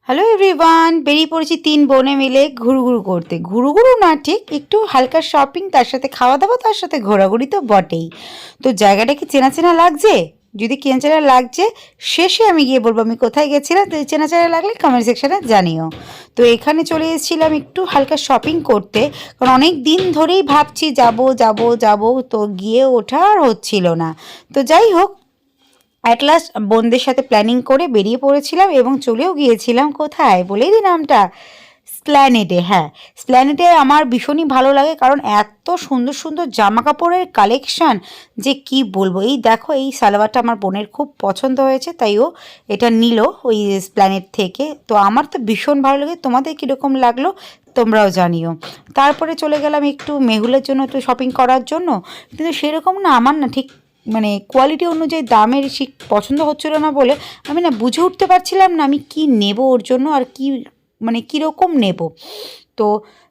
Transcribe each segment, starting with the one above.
Hello everyone, বেরিয়ে পড়েছি ৩ বোনে মিলে ঘুরুঘুরু করতে। ঘুরুঘুরু না ঠিক, একটু হালকা শপিং, তার সাথে খাওয়া দাওয়া, তার সাথে ঘোরাঘুরি তো বটেই। তো জায়গাটা কি চেনা চেনা লাগছে? যদি চেনা চেনা লাগছে, শেষে আমি গিয়ে বলবো আমি কোথায় গেছিলাম। তো চেনা চেনা লাগলে কমেন্ট সেকশনে জানিও। তো এখানে চলে এসেছিলাম একটু হালকা শপিং করতে, কারণ অনেক দিন ধরেই ভাবছি যাব যাব যাব, তো গিয়ে ওঠা আর হচ্ছিল না। তো যাই হোক, অ্যাট লাস্ট বোনদের সাথে প্ল্যানিং করে বেরিয়ে পড়েছিলাম এবং চলেও গিয়েছিলাম কোথায় বলেই দিই নামটা, স্প্ল্যানেডে। হ্যাঁ, স্প্ল্যানেডে আমার ভীষণই ভালো লাগে, কারণ এত সুন্দর সুন্দর জামা কাপড়ের কালেকশান যে কি বলবো। এই দেখো, এই সালোয়ারটা আমার বোনের খুব পছন্দ হয়েছে, তাই ও এটা নিল ওই স্প্ল্যানেড থেকে। তো আমার তো ভীষণ ভালো লাগে, তোমাদের কীরকম লাগলো তোমরাও জানিও। তারপরে চলে গেলাম একটু মেহুলের জন্য একটু শপিং করার জন্য, কিন্তু সেরকম না, আমার না ঠিক মানে কোয়ালিটি অনুযায়ী দামের ঠিক পছন্দ হচ্ছিল না বলে আমি না বুঝে উঠতে পারছিলাম না আমি কি নেব ওর জন্য, আর কি মানে কীরকম নেব। তো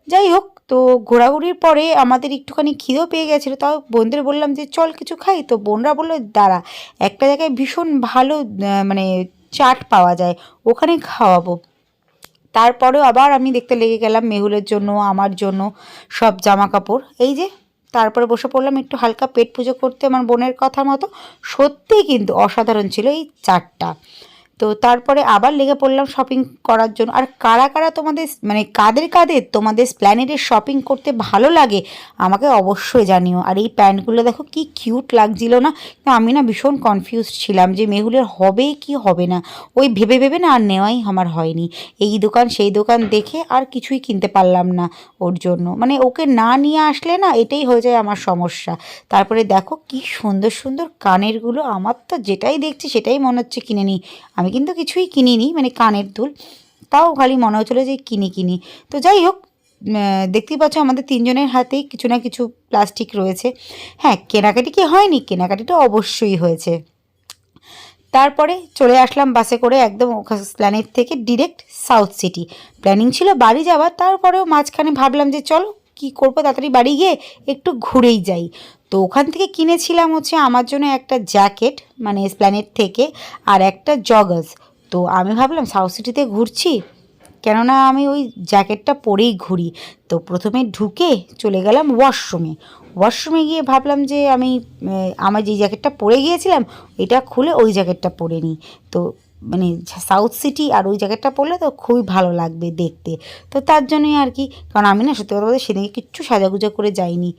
যাই হোক, তো ঘোরাঘুরির পরে আমাদের একটুখানি খিদেও পেয়ে গেছিলো, তাও বোনদের বললাম যে চল কিছু খাই। তো বোনরা বললো দাঁড়া, একটা জায়গায় ভীষণ ভালো মানে চাট পাওয়া যায়, ওখানে খাওয়াবো। তারপরেও আবার আমি দেখতে লেগে গেলাম মেহুলের জন্য, আমার জন্য সব জামা কাপড়। এই যে তারপরে বসে পড়লাম একটু হালকা পেট পুজো করতে আমার বোনের কথা মতো। সত্যিই কিন্তু অসাধারণ ছিল এই চাটটা। তো তারপরে আবার লেগে পড়লাম শপিং করার জন্য। আর কারা কারা তোমাদের মানে কাদের কাদের তোমাদের স্প্ল্যানেডের শপিং করতে ভালো লাগে আমাকে অবশ্যই জানিও। আর এই প্যান্টগুলো দেখো কি কিউট লাগছিল না, আমি না ভীষণ কনফিউজড ছিলাম যে মেহুলের হবে কি হবে না, ওই ভেবে ভেবে না আর নেওয়াই আমার হয়নি। এই দোকান সেই দোকান দেখে আর কিছুই কিনতে পারলাম না ওর জন্য, মানে ওকে না নিয়ে আসলে না এটাই হয়ে যায় আমার সমস্যা। তারপরে দেখো কি সুন্দর সুন্দর কানেরগুলো, আমার তো যেটাই দেখছি সেটাই মনে হচ্ছে কিনে নিই। আমি কিন্তু কিছুই কিনিনি, মানে কানের দুল, তাও খালি মনে হচ্ছিল যে কিনি কিনি। তো যাই হোক, দেখতেই পাচ্ছ আমাদের তিনজনের হাতেই কিছু না কিছু প্লাস্টিক রয়েছে। হ্যাঁ, কেনাকাটি কি হয়নি, কেনাকাটি তো অবশ্যই হয়েছে। তারপরে চলে আসলাম বাসে করে একদম স্প্ল্যানেড থেকে ডিরেক্ট সাউথ সিটি। প্ল্যানিং ছিল বাড়ি যাওয়ার, তারপরেও মাঝখানে ভাবলাম যে চলো কি করবো, তাড়াতাড়ি বাড়ি গিয়ে একটু ঘুরেই যাই। তো ওখান থেকে কিনেছিলাম হচ্ছে আমার জন্য একটা জ্যাকেট, মানে স্প্ল্যানেড থেকে, আর একটা জগার্স। তো আমি ভাবলাম সাউথ সিটিতে ঘুরছি, কেননা আমি ওই জ্যাকেটটা পরেই ঘুরি। তো প্রথমে ঢুকে চলে গেলাম ওয়াশরুমে। ওয়াশরুমে গিয়ে ভাবলাম যে আমি আমার যে জ্যাকেটটা পরে গিয়েছিলাম এটা খুলে ওই জ্যাকেটটা পরে নিই। তো মানে সাউথ সিটি আর ওই জ্যাকেটটা পরলে তো খুবই ভালো লাগবে দেখতে। তো তার জন্যই আর কি, কারণ আমি না সত্যি কথা বলতে সেদিকে কিচ্ছু সাজাগুজা করে যাইনি।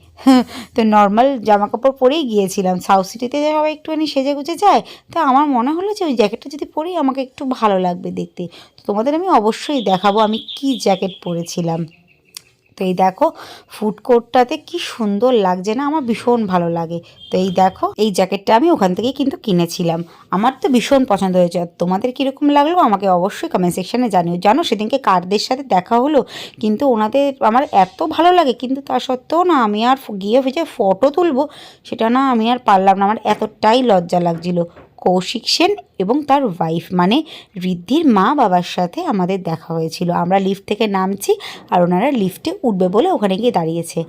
তো নর্মাল জামা কাপড় পরেই গিয়েছিলাম। সাউথ সিটিতে যে সবাই একটুখানি সেজে গুজে যায়, তো আমার মনে হলো যে ওই জ্যাকেটটা যদি পরি আমাকে একটু ভালো লাগবে দেখতে। তো তোমাদের আমি অবশ্যই দেখাবো আমি কি জ্যাকেট পরেছিলাম। তো এই দেখো, ফুড কোর্টটাতে কি সুন্দর লাগছে না, আমার ভীষণ ভালো লাগে। তো এই দেখো, এই জ্যাকেটটা আমি ওখান থেকেই কিন্তু কিনেছিলাম, আমার তো ভীষণ পছন্দ হয়েছে। আর তোমাদের কীরকম লাগলো আমাকে অবশ্যই কমেন্ট সেকশানে জানিও। জানো সেদিনকে কারদের সাথে দেখা হলো, কিন্তু ওনাদের আমার এত ভালো লাগে, কিন্তু তা সত্ত্বেও না আমি আর গিয়ে যে ফটো তুলবো সেটা না আমি আর পারলাম না, আমার এতটাই লজ্জা লাগছিল। কৌশিক সেন এবং তার ওয়াইফ মানে ঋদ্ধির মা বাবার সাথে আমাদের দেখা হয়েছিল। আমরা লিফট থেকে নামছি আর ওনারা লিফটে উঠবে বলে ওখানে গিয়ে দাঁড়িয়েছে।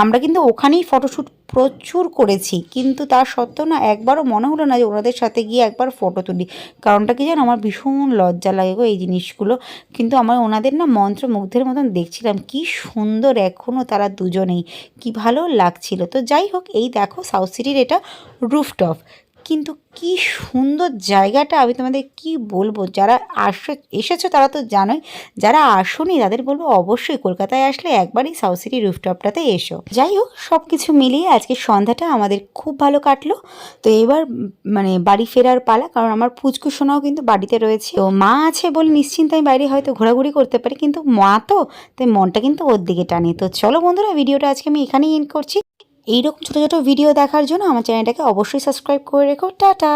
আমরা কিন্তু ওখানেই ফটোশ্যুট প্রচুর করেছি, কিন্তু তার সত্ত্বেও না একবারও মনে হলো না যে ওনাদের সাথে গিয়ে একবার ফটো তুলি। কারণটা কি জানো, আমার ভীষণ লজ্জা লাগে গো এই জিনিসগুলো। কিন্তু আমার ওনাদের না মন্ত্রমুগ্ধের মতন দেখছিলাম, কি সুন্দর এখনও তারা দুজনেই, কি ভালো লাগছিল। তো যাই হোক, এই দেখো সাউথ সিটির এটা রুফটপ, কিন্তু কি সুন্দর জায়গাটা, আমি তোমাদের কি বলবো। যারা এসেছো তারা তো জানোই, যারা আসোনি তাদের বলবো অবশ্যই কলকাতায় আসলে একবারই সাউথ সিটি রুফটপটাতে এসো। যাই হোক, সব কিছু মিলিয়ে আজকে সন্ধ্যাটা আমাদের খুব ভালো কাটলো। তো এবার মানে বাড়ি ফেরার পালা, কারণ আমার পুচকু সোনাও কিন্তু বাড়িতে রয়েছে। তো মা আছে বলে নিশ্চিন্তে আমি বাইরে হয়তো ঘোরাঘুরি করতে পারি, কিন্তু মা তো, তাই মনটা কিন্তু ওর দিকে টানে। তো চলো বন্ধুরা, ভিডিওটা আজকে আমি এখানেই এন্ড করছি। এইরকম ছোটো ছোটো ভিডিও দেখার জন্য আমার চ্যানেলটাকে অবশ্যই সাবস্ক্রাইব করে রেখো। টাটা।